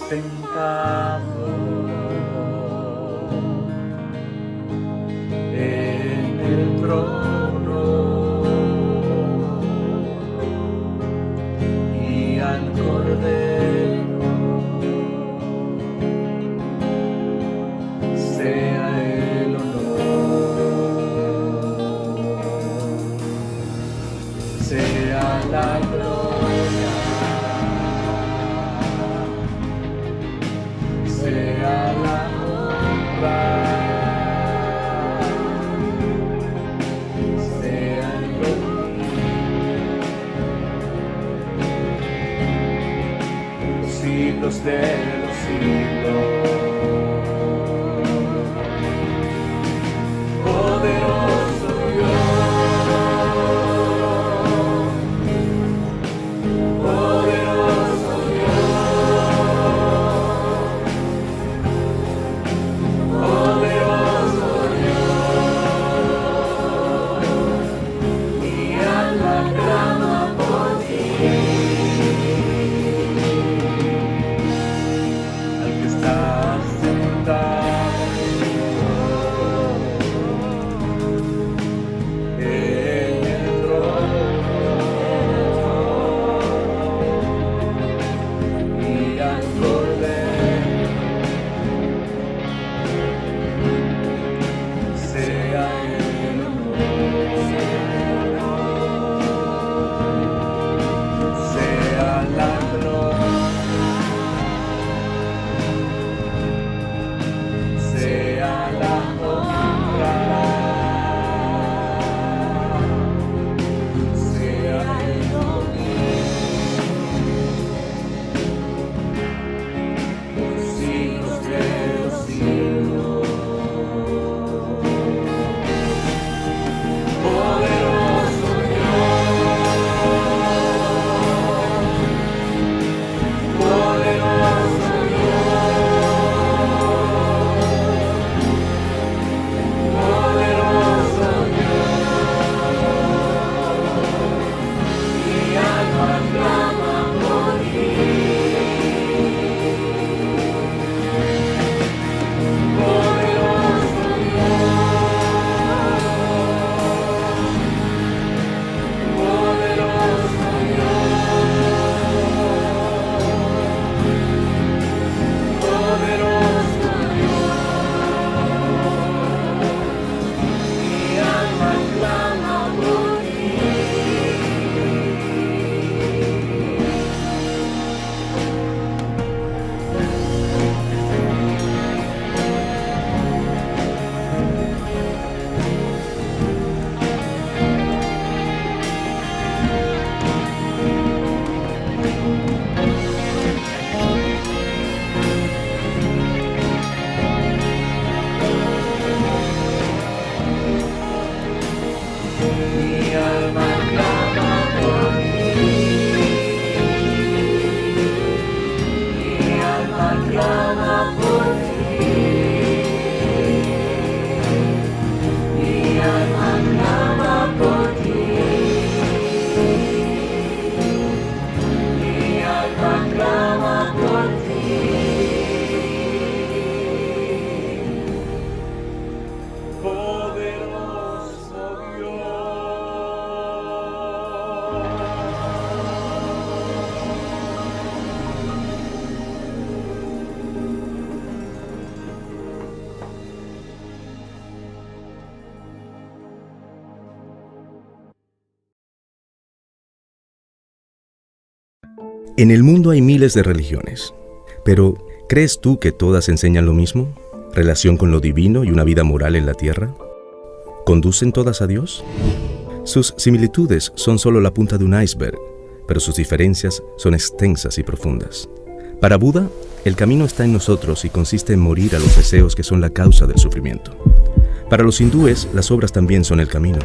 sentado en el trono y al Cordero sea el honor, sea la gloria, sea la honra, sea el dominio, los siglos de los siglos. Poderoso Dios, poderoso Dios, poderoso Dios, mi alma clama por ti, al que está sentado en el trono y al Cordero sea el honor, sea la gloria, sea la honra, sea el dominio, los siglos de los siglos. Poderoso Dios, poderoso poderoso Dios, mi alma clama por ti. Poderoso Dios, poderoso Dios, poderoso Dios, mi alma clama por ti. Mi alma clama por ti, mi alma clama por ti, mi alma clama por ti, mi alma clama por ti. Poderoso Dios. En el mundo hay miles de religiones, pero ¿crees tú que todas enseñan lo mismo? ¿Relación con lo divino y una vida moral en la tierra? ¿Conducen todas a Dios? Sus similitudes son solo la punta de un iceberg, pero sus diferencias son extensas y profundas. Para Buda, el camino está en nosotros y consiste en morir a los deseos que son la causa del sufrimiento. Para los hindúes, las obras también son el camino.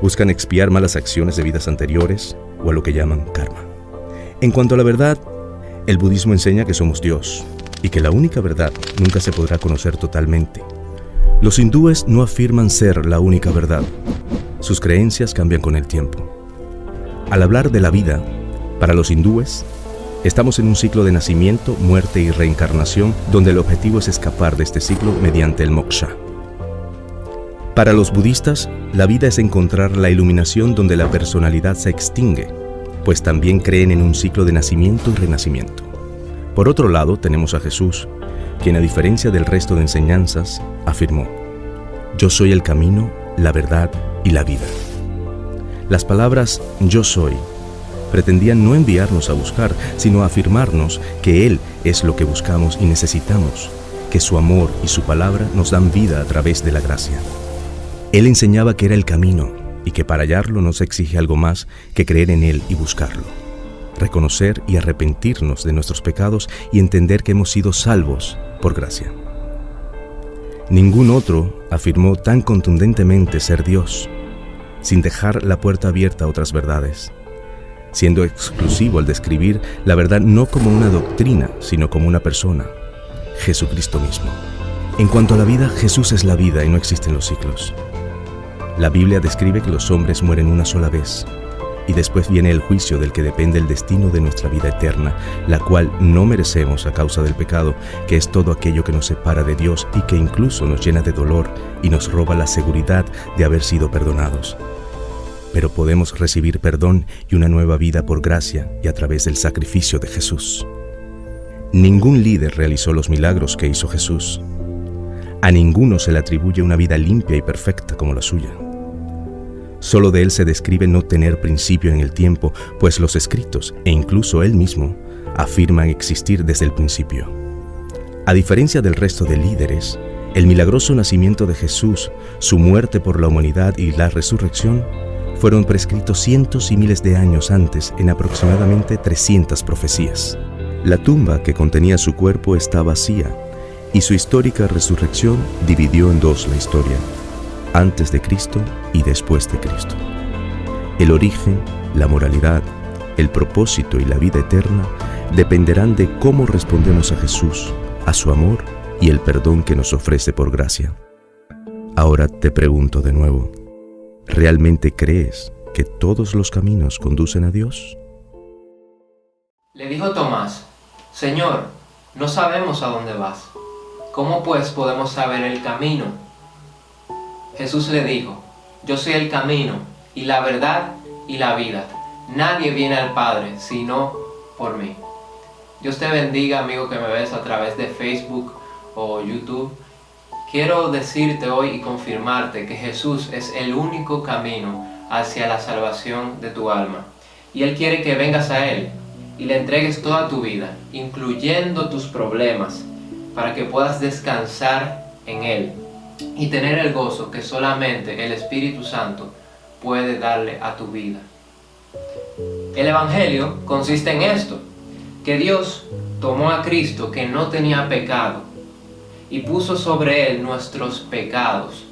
Buscan expiar malas acciones de vidas anteriores o a lo que llaman karma. En cuanto a la verdad, el budismo enseña que somos Dios y que la única verdad nunca se podrá conocer totalmente. Los hindúes no afirman ser la única verdad. Sus creencias cambian con el tiempo. Al hablar de la vida, para los hindúes, Estamos en un ciclo de nacimiento, muerte y reencarnación, donde el objetivo es escapar de este ciclo mediante el moksha. Para los budistas, la vida es encontrar la iluminación donde la personalidad se extingue, pues también creen en un ciclo de nacimiento y renacimiento. Por otro lado, tenemos a Jesús, quien a diferencia del resto de enseñanzas, afirmó: «Yo soy el camino, la verdad y la vida». Las palabras «yo soy» pretendían no enviarnos a buscar, sino a afirmarnos que Él es lo que buscamos y necesitamos, que su amor y su palabra nos dan vida a través de la gracia. Él enseñaba que era el camino y que para hallarlo no se exige algo más que creer en Él y buscarlo, reconocer y arrepentirnos de nuestros pecados y entender que hemos sido salvos por gracia. Ningún otro afirmó tan contundentemente ser Dios, sin dejar la puerta abierta a otras verdades, siendo exclusivo al describir la verdad no como una doctrina, sino como una persona, Jesucristo mismo. En cuanto a la vida, Jesús es la vida y no existen los ciclos. La Biblia describe que los hombres mueren una sola vez, y después viene el juicio del que depende el destino de nuestra vida eterna, la cual no merecemos a causa del pecado, que es todo aquello que nos separa de Dios y que incluso nos llena de dolor y nos roba la seguridad de haber sido perdonados. Pero podemos recibir perdón y una nueva vida por gracia y a través del sacrificio de Jesús. Ningún líder realizó los milagros que hizo Jesús. A ninguno se le atribuye una vida limpia y perfecta como la suya. Solo de él se describe no tener principio en el tiempo, pues los escritos, e incluso él mismo, afirman existir desde el principio. A diferencia del resto de líderes, el milagroso nacimiento de Jesús, su muerte por la humanidad y la resurrección fueron prescritos cientos y miles de años antes en aproximadamente 300 profecías. La tumba que contenía su cuerpo está vacía y su histórica resurrección dividió en dos la historia, antes de Cristo y después de Cristo. El origen, la moralidad, el propósito y la vida eterna dependerán de cómo respondemos a Jesús, a su amor y el perdón que nos ofrece por gracia. Ahora te pregunto de nuevo, ¿realmente crees que todos los caminos conducen a Dios? Le dijo Tomás: Señor, no sabemos a dónde vas. ¿Cómo pues podemos saber el camino? Jesús le dijo: Yo soy el camino, y la verdad, y la vida. Nadie viene al Padre, sino por mí. Dios te bendiga, amigo que me ves a través de Facebook o YouTube. Quiero decirte hoy y confirmarte que Jesús es el único camino hacia la salvación de tu alma. Y Él quiere que vengas a Él y le entregues toda tu vida, incluyendo tus problemas, para que puedas descansar en Él y tener el gozo que solamente el Espíritu Santo puede darle a tu vida. El Evangelio consiste en esto, que Dios tomó a Cristo que no tenía pecado y puso sobre Él nuestros pecados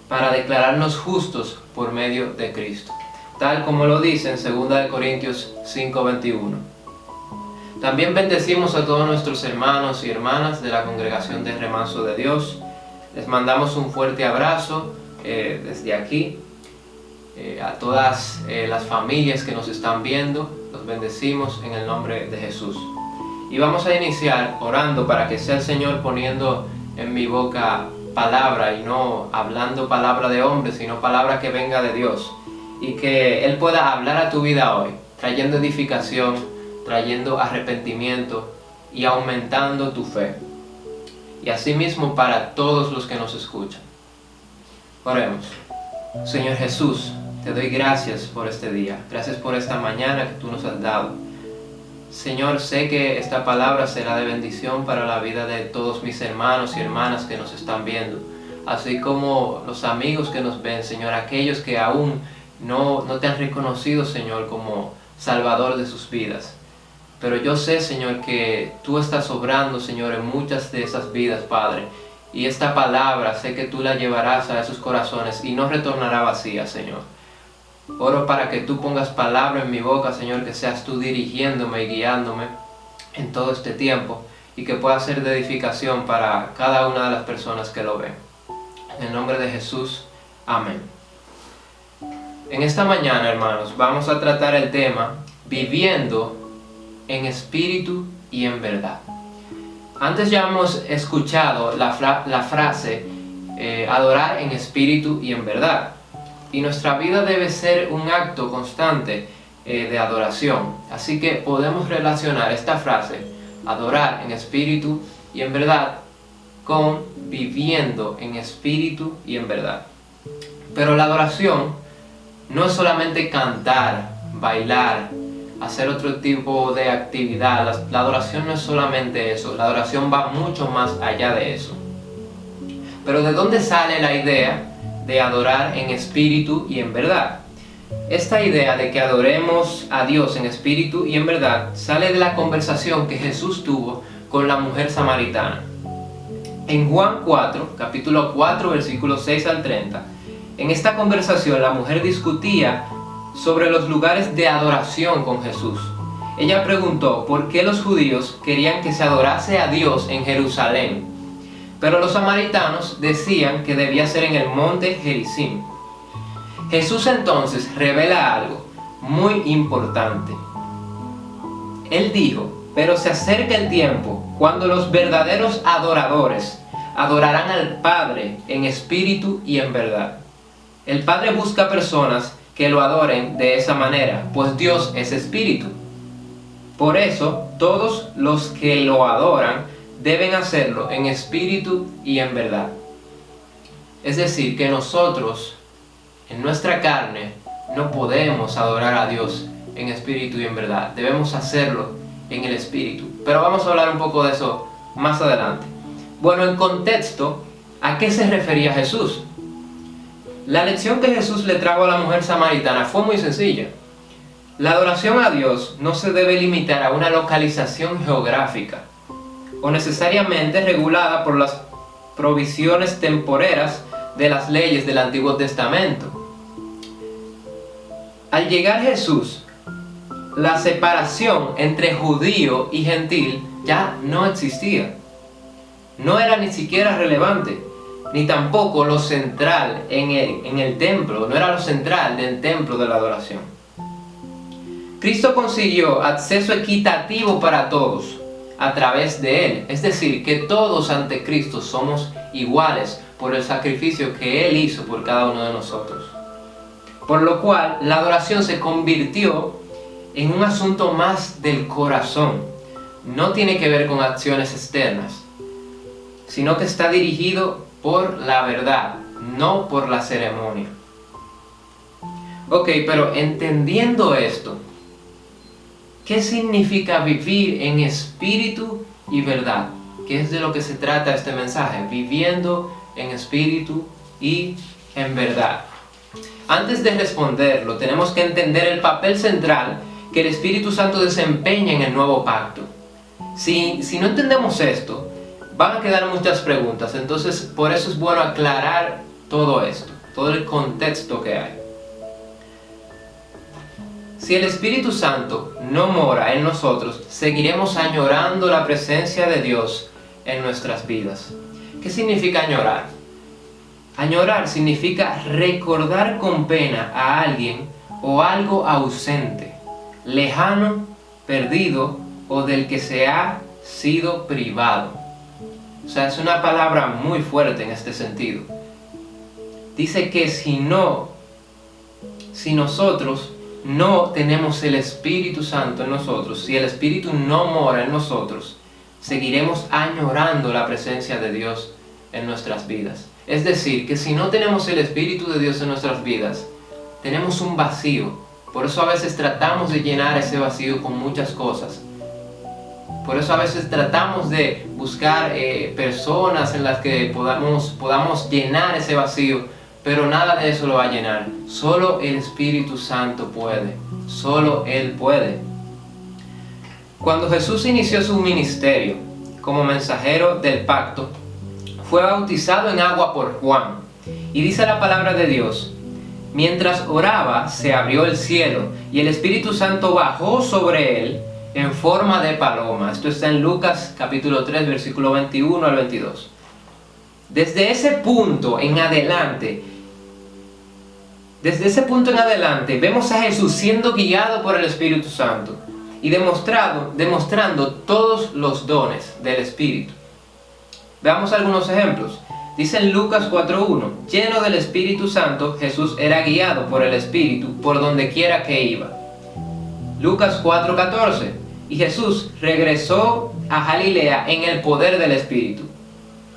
para declararnos justos por medio de Cristo, tal como lo dice en 2 Corintios 5:21. También bendecimos a todos nuestros hermanos y hermanas de la Congregación de Remanso de Dios. Les mandamos un fuerte abrazo desde aquí. A todas las familias que nos están viendo, los bendecimos en el nombre de Jesús. Y vamos a iniciar orando para que sea el Señor poniendo en mi boca palabra y no hablando palabra de hombre, sino palabra que venga de Dios. Y que Él pueda hablar a tu vida hoy, trayendo edificación, trayendo arrepentimiento y aumentando tu fe. Y asimismo para todos los que nos escuchan. Oremos. Señor Jesús, te doy gracias por este día. Gracias por esta mañana que tú nos has dado. Señor, sé que esta palabra será de bendición para la vida de todos mis hermanos y hermanas que nos están viendo, así como los amigos que nos ven, Señor, aquellos que aún no te han reconocido, Señor, como Salvador de sus vidas. Pero yo sé, Señor, que tú estás obrando, Señor, en muchas de esas vidas, Padre, y esta palabra sé que tú la llevarás a esos corazones y no retornará vacía, Señor. Oro para que tú pongas palabra en mi boca, Señor, que seas tú dirigiéndome y guiándome en todo este tiempo y que pueda ser de edificación para cada una de las personas que lo ven. En el nombre de Jesús, amén. En esta mañana, hermanos, vamos a tratar el tema viviendo en espíritu y en verdad. Antes ya hemos escuchado la frase adorar en espíritu y en verdad. Y nuestra vida debe ser un acto constante de adoración. Así que podemos relacionar esta frase, adorar en espíritu y en verdad, con viviendo en espíritu y en verdad. Pero la adoración no es solamente cantar, bailar, hacer otro tipo de actividad. La adoración no es solamente eso, la adoración va mucho más allá de eso. Pero ¿de dónde sale la idea de adorar en espíritu y en verdad? Esta idea de que adoremos a Dios en espíritu y en verdad sale de la conversación que Jesús tuvo con la mujer samaritana. En Juan 4, capítulo 4, versículos 6 al 30, en esta conversación la mujer discutía sobre los lugares de adoración con Jesús. Ella preguntó por qué los judíos querían que se adorase a Dios en Jerusalén, pero los samaritanos decían que debía ser en el monte Gerizim. Jesús entonces revela algo muy importante. Él dijo: pero se acerca el tiempo cuando los verdaderos adoradores adorarán al Padre en espíritu y en verdad. El Padre busca personas que lo adoren de esa manera, pues Dios es espíritu. Por eso, todos los que lo adoran deben hacerlo en espíritu y en verdad. Es decir, que nosotros, en nuestra carne, no podemos adorar a Dios en espíritu y en verdad. Debemos hacerlo en el espíritu. Pero vamos a hablar un poco de eso más adelante. Bueno, en contexto, ¿a qué se refería Jesús? La lección que Jesús le trajo a la mujer samaritana fue muy sencilla. La adoración a Dios no se debe limitar a una localización geográfica o necesariamente regulada por las provisiones temporeras de las leyes del Antiguo Testamento. Al llegar Jesús, la separación entre judío y gentil ya no existía. No era ni siquiera relevante, ni tampoco lo central en el templo, no era lo central del templo de la adoración. Cristo consiguió acceso equitativo para todos a través de Él, es decir, que todos ante Cristo somos iguales por el sacrificio que Él hizo por cada uno de nosotros. Por lo cual, la adoración se convirtió en un asunto más del corazón. No tiene que ver con acciones externas, sino que está dirigido por la verdad, no por la ceremonia. Ok, pero entendiendo esto, ¿qué significa vivir en espíritu y verdad? ¿Qué es de lo que se trata este mensaje? Viviendo en espíritu y en verdad. Antes de responderlo, tenemos que entender el papel central que el Espíritu Santo desempeña en el nuevo pacto. Si no entendemos esto, van a quedar muchas preguntas. Entonces, por eso es bueno aclarar todo esto, todo el contexto que hay. Si el Espíritu Santo no mora en nosotros, seguiremos añorando la presencia de Dios en nuestras vidas. ¿Qué significa añorar? Añorar significa recordar con pena a alguien o algo ausente, lejano, perdido o del que se ha sido privado. O sea, es una palabra muy fuerte en este sentido. Dice que si nosotros no tenemos el Espíritu Santo en nosotros, si el Espíritu no mora en nosotros, seguiremos añorando la presencia de Dios en nuestras vidas. Es decir, que si no tenemos el Espíritu de Dios en nuestras vidas, tenemos un vacío. Por eso a veces tratamos de llenar ese vacío con muchas cosas. Por eso a veces tratamos de buscar personas en las que podamos llenar ese vacío, pero nada de eso lo va a llenar. Solo el Espíritu Santo puede. Solo Él puede. Cuando Jesús inició su ministerio como mensajero del pacto, fue bautizado en agua por Juan. Y dice la palabra de Dios: mientras oraba, se abrió el cielo y el Espíritu Santo bajó sobre él en forma de paloma. Esto está en Lucas capítulo 3, versículo 21 al 22. Desde ese punto en adelante, vemos a Jesús siendo guiado por el Espíritu Santo. y demostrando todos los dones del Espíritu. Veamos algunos ejemplos. Dice en Lucas 4:1, lleno del Espíritu Santo, Jesús era guiado por el Espíritu por donde quiera que iba. Lucas 4:14, y Jesús regresó a Galilea en el poder del Espíritu.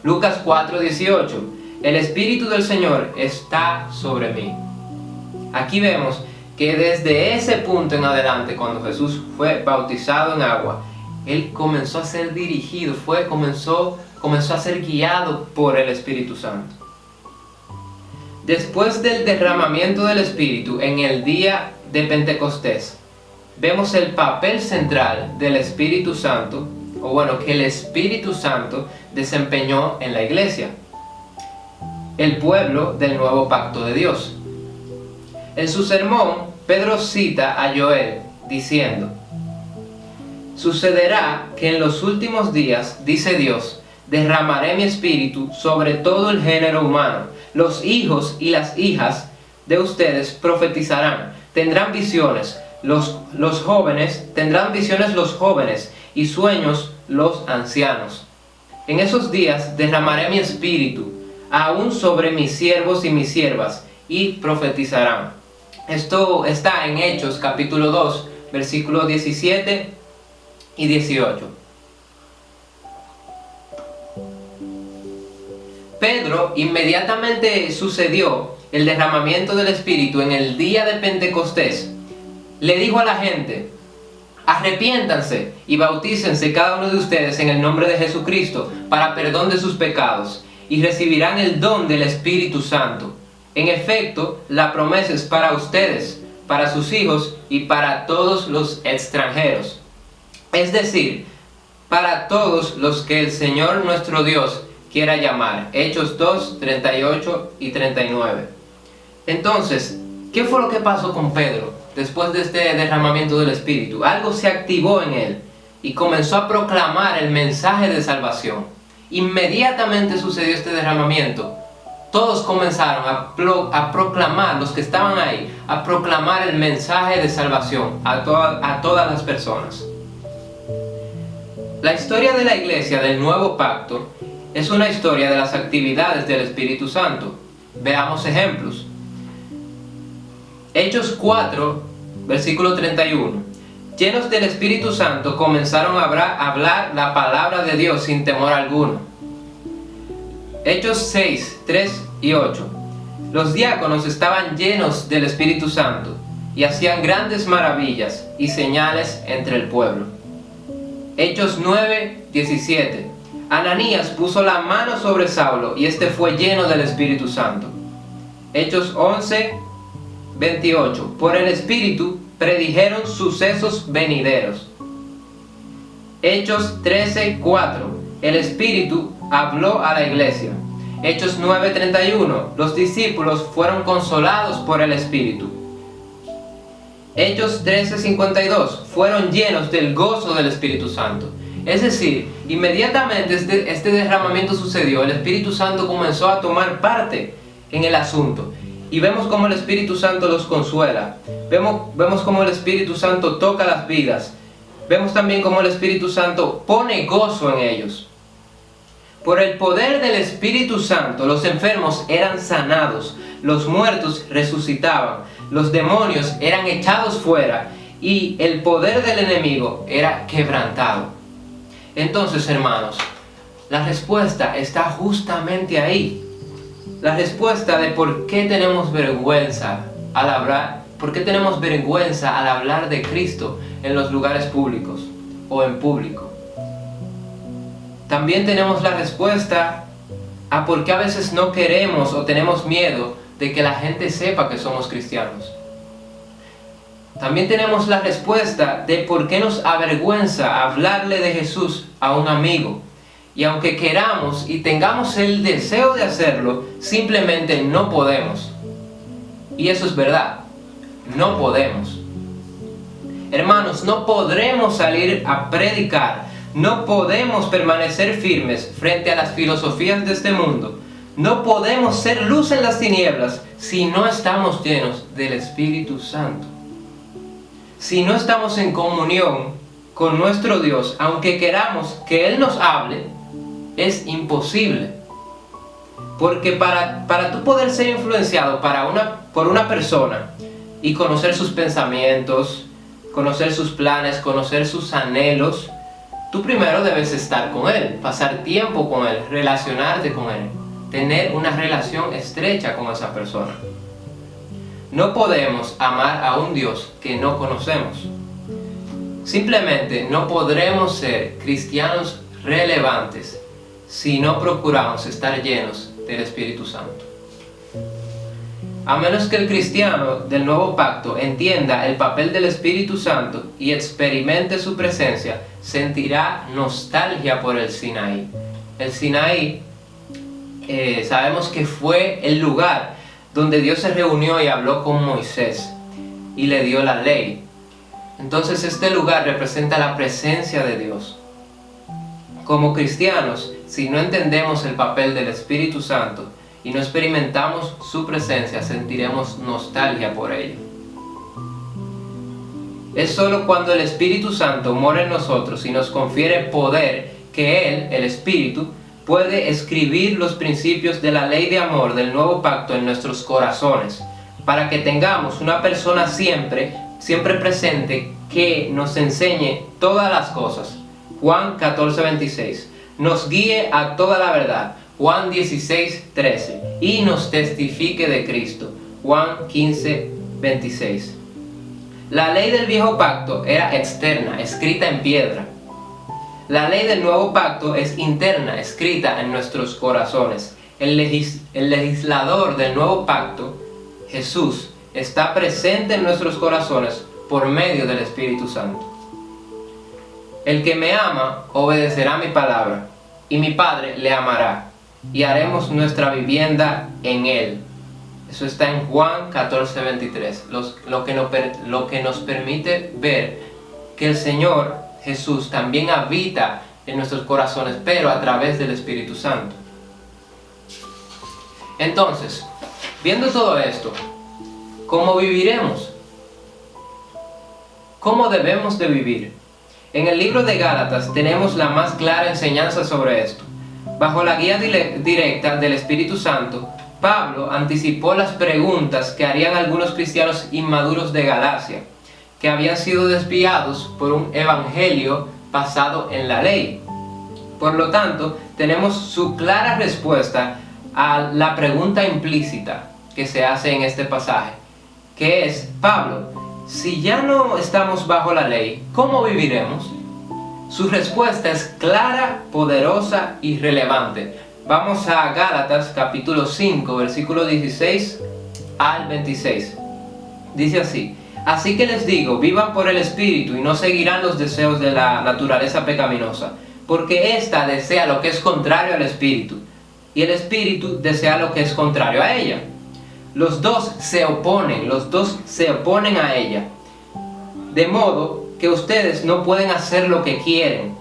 Lucas 4:18, el Espíritu del Señor está sobre mí. Aquí vemos que desde ese punto en adelante, cuando Jesús fue bautizado en agua, Él comenzó a ser dirigido, comenzó a ser guiado por el Espíritu Santo. Después del derramamiento del Espíritu en el día de Pentecostés, vemos el papel central del Espíritu Santo, que el Espíritu Santo desempeñó en la iglesia, el pueblo del nuevo pacto de Dios. En su sermón, Pedro cita a Joel diciendo: sucederá que en los últimos días, dice Dios, derramaré mi espíritu sobre todo el género humano. Los hijos y las hijas de ustedes profetizarán, tendrán visiones, los jóvenes tendrán visiones los jóvenes y sueños los ancianos. En esos días derramaré mi espíritu aún sobre mis siervos y mis siervas, y profetizarán. Esto está en Hechos capítulo 2, versículos 17 y 18. Pedro, inmediatamente sucedió el derramamiento del Espíritu en el día de Pentecostés, le dijo a la gente: arrepiéntanse y bautícense cada uno de ustedes en el nombre de Jesucristo para perdón de sus pecados, y recibirán el don del Espíritu Santo. En efecto, la promesa es para ustedes, para sus hijos y para todos los extranjeros. Es decir, para todos los que el Señor nuestro Dios quiera llamar. Hechos 2, 38 y 39. Entonces, ¿qué fue lo que pasó con Pedro después de este derramamiento del Espíritu? Algo se activó en él y comenzó a proclamar el mensaje de salvación. Inmediatamente sucedió este derramamiento. Todos comenzaron a proclamar, los que estaban ahí, a proclamar el mensaje de salvación a todas las personas. La historia de la iglesia del Nuevo Pacto es una historia de las actividades del Espíritu Santo. Veamos ejemplos. Hechos 4, versículo 31. Llenos del Espíritu Santo comenzaron a hablar la palabra de Dios sin temor alguno. Hechos 6, 3 y 8. Los diáconos estaban llenos del Espíritu Santo y hacían grandes maravillas y señales entre el pueblo. Hechos 9, 17. Ananías puso la mano sobre Saulo y este fue lleno del Espíritu Santo. Hechos 11, 28. Por el Espíritu predijeron sucesos venideros. Hechos 13, 4. El Espíritu habló a la iglesia. Hechos 9, 31. Los discípulos fueron consolados por el Espíritu. Hechos 13, 52. Fueron llenos del gozo del Espíritu Santo. Es decir, inmediatamente este derramamiento sucedió, el Espíritu Santo comenzó a tomar parte en el asunto. Y vemos cómo el Espíritu Santo los consuela. Vemos cómo el Espíritu Santo toca las vidas. Vemos también cómo el Espíritu Santo pone gozo en ellos. Por el poder del Espíritu Santo, los enfermos eran sanados, los muertos resucitaban, los demonios eran echados fuera y el poder del enemigo era quebrantado. Entonces, hermanos, la respuesta está justamente ahí. La respuesta de por qué tenemos vergüenza al hablar de Cristo en los lugares públicos o en público. También tenemos la respuesta a por qué a veces no queremos o tenemos miedo de que la gente sepa que somos cristianos. También tenemos la respuesta de por qué nos avergüenza hablarle de Jesús a un amigo. Y aunque queramos y tengamos el deseo de hacerlo, simplemente no podemos. Y eso es verdad, no podemos. Hermanos, no podremos salir a predicar, no podemos permanecer firmes frente a las filosofías de este mundo, no podemos ser luz en las tinieblas si no estamos llenos del Espíritu Santo. si no estamos en comunión con nuestro Dios, aunque queramos que Él nos hable, es imposible. Porque para tú poder ser influenciado por una persona y conocer sus pensamientos, conocer sus planes, conocer sus anhelos, tú primero debes estar con Él, pasar tiempo con Él, relacionarte con Él, tener una relación estrecha con esa persona. No podemos amar a un Dios que no conocemos. Simplemente no podremos ser cristianos relevantes si no procuramos estar llenos del Espíritu Santo. A menos que el cristiano del nuevo pacto entienda el papel del Espíritu Santo y experimente su presencia, sentirá nostalgia por el Sinaí. El Sinaí, sabemos que fue el lugar donde Dios se reunió y habló con Moisés y le dio la ley. Entonces este lugar representa la presencia de Dios. Como cristianos, si no entendemos el papel del Espíritu Santo y no experimentamos su presencia, sentiremos nostalgia por ella. Es solo cuando el Espíritu Santo mora en nosotros y nos confiere poder que Él, el Espíritu, puede escribir los principios de la ley de amor del nuevo pacto en nuestros corazones, para que tengamos una persona siempre presente que nos enseñe todas las cosas. Juan 14:26. Nos guíe a toda la verdad. Juan 16:13. Y nos testifique de Cristo. Juan 15:26. La ley del viejo pacto era externa, escrita en piedra. La ley del nuevo pacto es interna, escrita en nuestros corazones. El legislador del nuevo pacto, Jesús, está presente en nuestros corazones por medio del Espíritu Santo. El que me ama obedecerá mi palabra, y mi Padre le amará, y haremos nuestra vivienda en él. Eso está en Juan 14:23, lo que nos permite ver que el Señor Jesús también habita en nuestros corazones, pero a través del Espíritu Santo. Entonces, viendo todo esto, ¿cómo viviremos? ¿Cómo debemos de vivir? En el libro de Gálatas tenemos la más clara enseñanza sobre esto. Bajo la guía directa del Espíritu Santo, Pablo anticipó las preguntas que harían algunos cristianos inmaduros de Galacia, que habían sido desviados por un evangelio basado en la ley. Por lo tanto, tenemos su clara respuesta a la pregunta implícita que se hace en este pasaje, que es: Pablo, si ya no estamos bajo la ley, ¿cómo viviremos? Su respuesta es clara, poderosa y relevante. Vamos a Gálatas capítulo 5, versículo 16 al 26. Dice así: así que les digo, vivan por el Espíritu y no seguirán los deseos de la naturaleza pecaminosa, porque ésta desea lo que es contrario al Espíritu, y el Espíritu desea lo que es contrario a ella. Los dos se oponen a ella. De modo que ustedes no pueden hacer lo que quieren,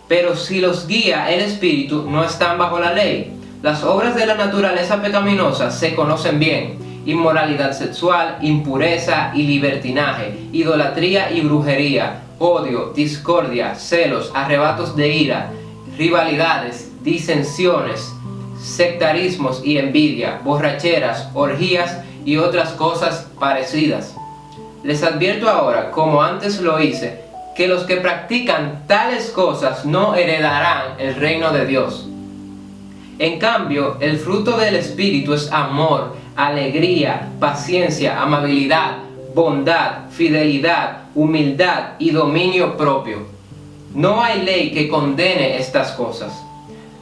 pero si los guía el Espíritu, no están bajo la ley. Las obras de la naturaleza pecaminosa se conocen bien: inmoralidad sexual, impureza y libertinaje, idolatría y brujería, odio, discordia, celos, arrebatos de ira, rivalidades, disensiones, sectarismos y envidia, borracheras, orgías y otras cosas parecidas. Les advierto ahora, como antes lo hice, que los que practican tales cosas no heredarán el reino de Dios. En cambio, el fruto del Espíritu es amor, alegría, paciencia, amabilidad, bondad, fidelidad, humildad y dominio propio. No hay ley que condene estas cosas.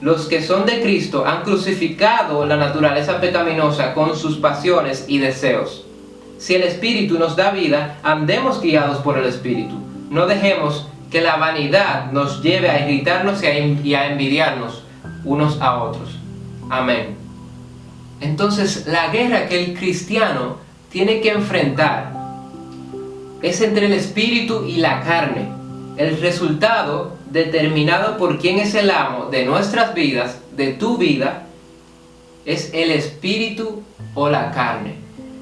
Los que son de Cristo han crucificado la naturaleza pecaminosa con sus pasiones y deseos. Si el Espíritu nos da vida, andemos guiados por el Espíritu. No dejemos que la vanidad nos lleve a irritarnos y a envidiarnos unos a otros. Amén. Entonces, la guerra que el cristiano tiene que enfrentar es entre el Espíritu y la carne. El resultado, determinado por quién es el amo de nuestras vidas, de tu vida, es el Espíritu o la carne.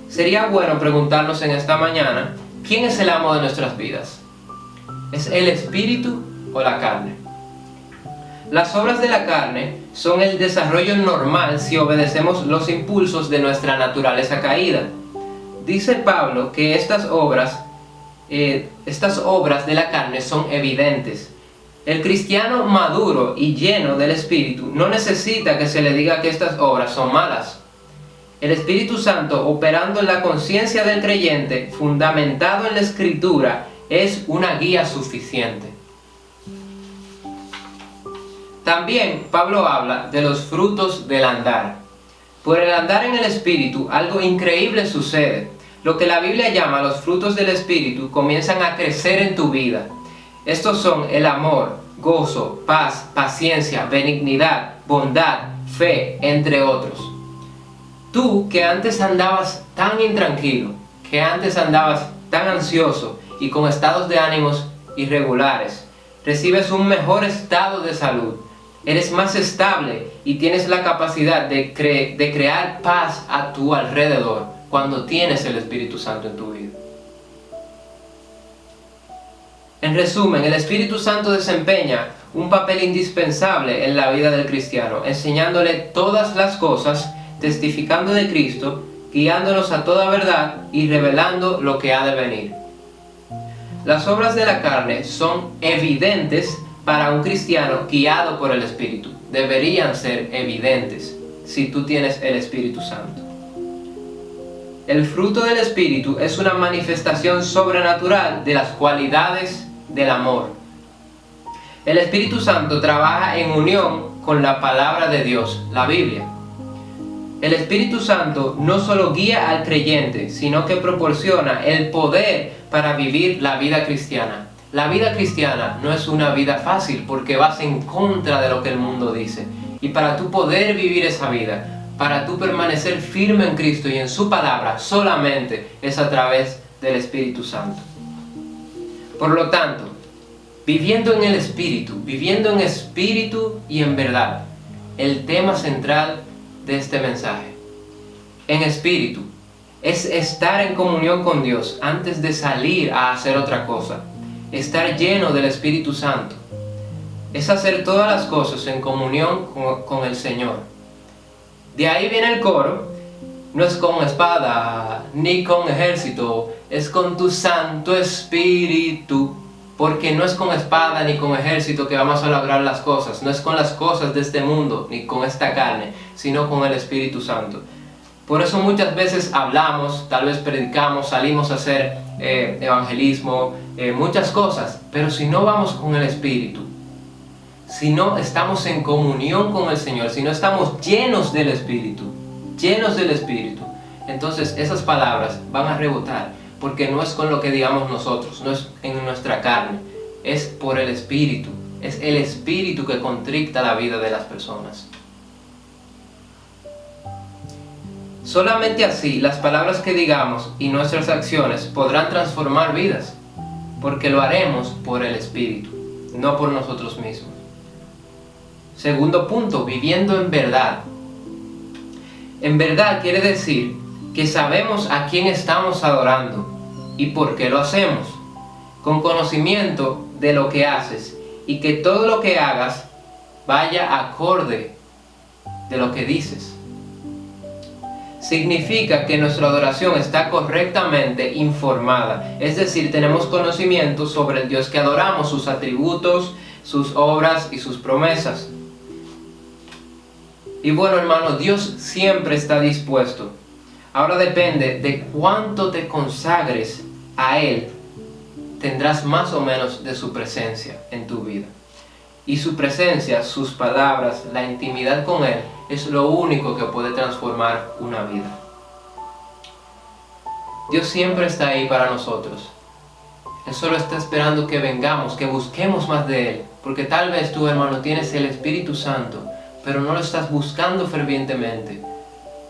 Sería bueno preguntarnos en esta mañana ¿quién es el amo de nuestras vidas? ¿Es el espíritu o la carne? Las obras de la carne son el desarrollo normal si obedecemos los impulsos de nuestra naturaleza caída. Dice Pablo que estas obras de la carne son evidentes. El cristiano maduro y lleno del Espíritu no necesita que se le diga que estas obras son malas. El Espíritu Santo, operando en la conciencia del creyente, fundamentado en la Escritura, es una guía suficiente. También Pablo habla de los frutos del andar. Por el andar en el Espíritu, algo increíble sucede. Lo que la Biblia llama los frutos del Espíritu comienzan a crecer en tu vida. Estos son el amor, gozo, paz, paciencia, benignidad, bondad, fe, entre otros. Tú que antes andabas tan intranquilo, que antes andabas tan ansioso y con estados de ánimos irregulares, recibes un mejor estado de salud. Eres más estable y tienes la capacidad de crear paz a tu alrededor cuando tienes el Espíritu Santo en tu vida. En resumen, el Espíritu Santo desempeña un papel indispensable en la vida del cristiano, enseñándole todas las cosas, testificando de Cristo, guiándonos a toda verdad y revelando lo que ha de venir. Las obras de la carne son evidentes para un cristiano guiado por el Espíritu. Deberían ser evidentes si tú tienes el Espíritu Santo. El fruto del Espíritu es una manifestación sobrenatural de las cualidades del amor. El Espíritu Santo trabaja en unión con la palabra de Dios, la Biblia. El Espíritu Santo no solo guía al creyente, sino que proporciona el poder para vivir la vida cristiana. La vida cristiana no es una vida fácil porque vas en contra de lo que el mundo dice. Y para tú poder vivir esa vida, para tú permanecer firme en Cristo y en su palabra, solamente es a través del Espíritu Santo. Por lo tanto, viviendo en el Espíritu y en verdad, el tema central de este mensaje. En espíritu es estar en comunión con Dios antes de salir a hacer otra cosa. Estar lleno del Espíritu Santo es hacer todas las cosas en comunión con el Señor. De ahí viene el coro. No es con espada ni con ejército, es con tu Santo Espíritu. Porque no es con espada ni con ejército que vamos a lograr las cosas. No es con las cosas de este mundo ni con esta carne, sino con el Espíritu Santo. Por eso muchas veces hablamos, tal vez predicamos, salimos a hacer evangelismo, muchas cosas. Pero si no vamos con el Espíritu, si no estamos en comunión con el Señor, si no estamos llenos del Espíritu, entonces esas palabras van a rebotar. Porque no es con lo que digamos nosotros, no es en nuestra carne, es por el Espíritu. Es el Espíritu que contricta la vida de las personas. Solamente así las palabras que digamos y nuestras acciones podrán transformar vidas, porque lo haremos por el Espíritu, no por nosotros mismos. Segundo punto, viviendo en verdad. En verdad quiere decir que sabemos a quién estamos adorando y por qué lo hacemos, con conocimiento de lo que haces y que todo lo que hagas vaya acorde de lo que dices. Significa que nuestra adoración está correctamente informada, es decir, tenemos conocimiento sobre el Dios que adoramos, sus atributos, sus obras y sus promesas. Y bueno, hermano, Dios siempre está dispuesto. Ahora depende de cuánto te consagres a Él, tendrás más o menos de su presencia en tu vida. Y su presencia, sus palabras, la intimidad con Él, es lo único que puede transformar una vida. Dios siempre está ahí para nosotros. Él solo está esperando que vengamos, que busquemos más de Él. Porque tal vez tú, hermano, tienes el Espíritu Santo, pero no lo estás buscando fervientemente.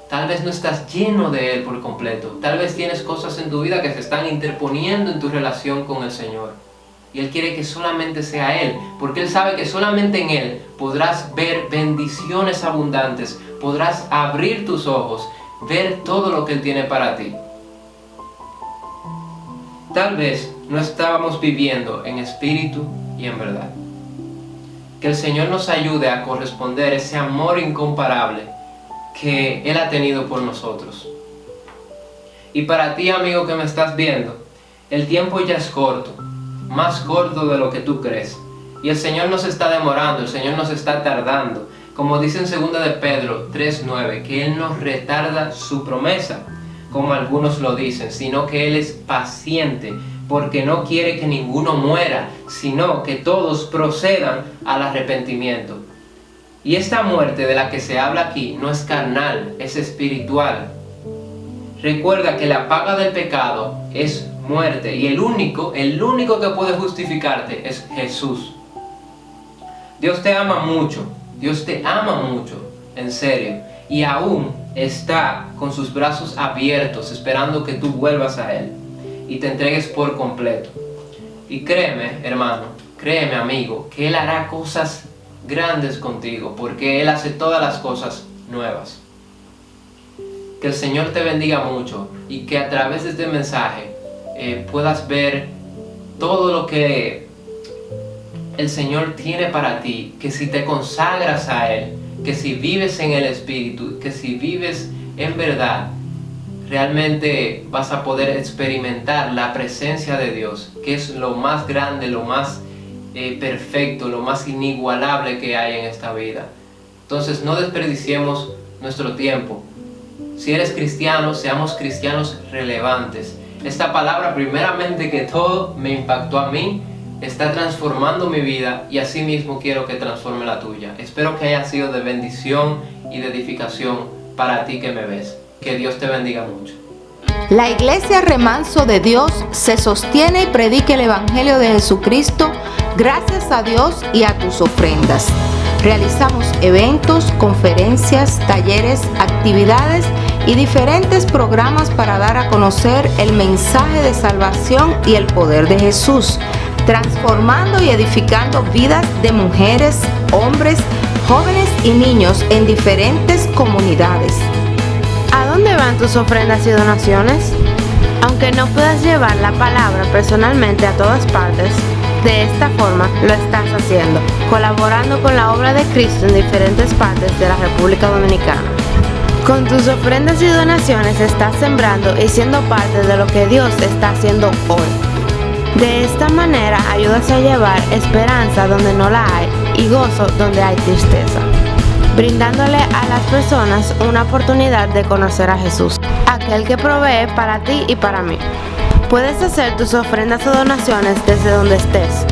Tal vez no estás lleno de Él por completo. Tal vez tienes cosas en tu vida que se están interponiendo en tu relación con el Señor. Y Él quiere que solamente sea Él, porque Él sabe que solamente en Él podrás ver bendiciones abundantes, podrás abrir tus ojos, ver todo lo que Él tiene para ti. tal vez no estábamos viviendo en espíritu y en verdad. Que el Señor nos ayude a corresponder ese amor incomparable que Él ha tenido por nosotros. Y para ti, amigo que me estás viendo, el tiempo ya es corto, más corto de lo que tú crees. Y el Señor nos está demorando, el Señor nos está tardando. Como dice en 2 de Pedro 3:9, que Él no retarda su promesa, como algunos lo dicen, sino que Él es paciente, porque no quiere que ninguno muera, sino que todos procedan al arrepentimiento. Y esta muerte de la que se habla aquí no es carnal, es espiritual. Recuerda que la paga del pecado es muerte, y el único que puede justificarte es Jesús. Dios te ama mucho, en serio, y aún está con sus brazos abiertos esperando que tú vuelvas a Él y te entregues por completo. Y créeme, hermano, créeme, amigo, que Él hará cosas grandes contigo, porque Él hace todas las cosas nuevas. Que el Señor te bendiga mucho y que a través de este mensaje puedas ver todo lo que el Señor tiene para ti, que si te consagras a Él, que si vives en el Espíritu, que si vives en verdad, realmente vas a poder experimentar la presencia de Dios, que es lo más grande, lo más perfecto, lo más inigualable que hay en esta vida. Entonces no desperdiciemos nuestro tiempo. Si eres cristiano, seamos cristianos relevantes. Esta palabra, primeramente que todo, me impactó a mí, está transformando mi vida y así mismo quiero que transforme la tuya. Espero que haya sido de bendición y de edificación para ti que me ves. Que Dios te bendiga mucho. La Iglesia Remanso de Dios se sostiene y predica el Evangelio de Jesucristo gracias a Dios y a tus ofrendas. Realizamos eventos, conferencias, talleres, actividades y diferentes programas para dar a conocer el mensaje de salvación y el poder de Jesús, transformando y edificando vidas de mujeres, hombres, jóvenes y niños en diferentes comunidades. ¿A dónde van tus ofrendas y donaciones? Aunque no puedas llevar la palabra personalmente a todas partes, de esta forma lo estás haciendo, colaborando con la obra de Cristo en diferentes partes de la República Dominicana. Con tus ofrendas y donaciones estás sembrando y siendo parte de lo que Dios está haciendo hoy. De esta manera ayudas a llevar esperanza donde no la hay y gozo donde hay tristeza, brindándole a las personas una oportunidad de conocer a Jesús, aquel que provee para ti y para mí. Puedes hacer tus ofrendas o donaciones desde donde estés.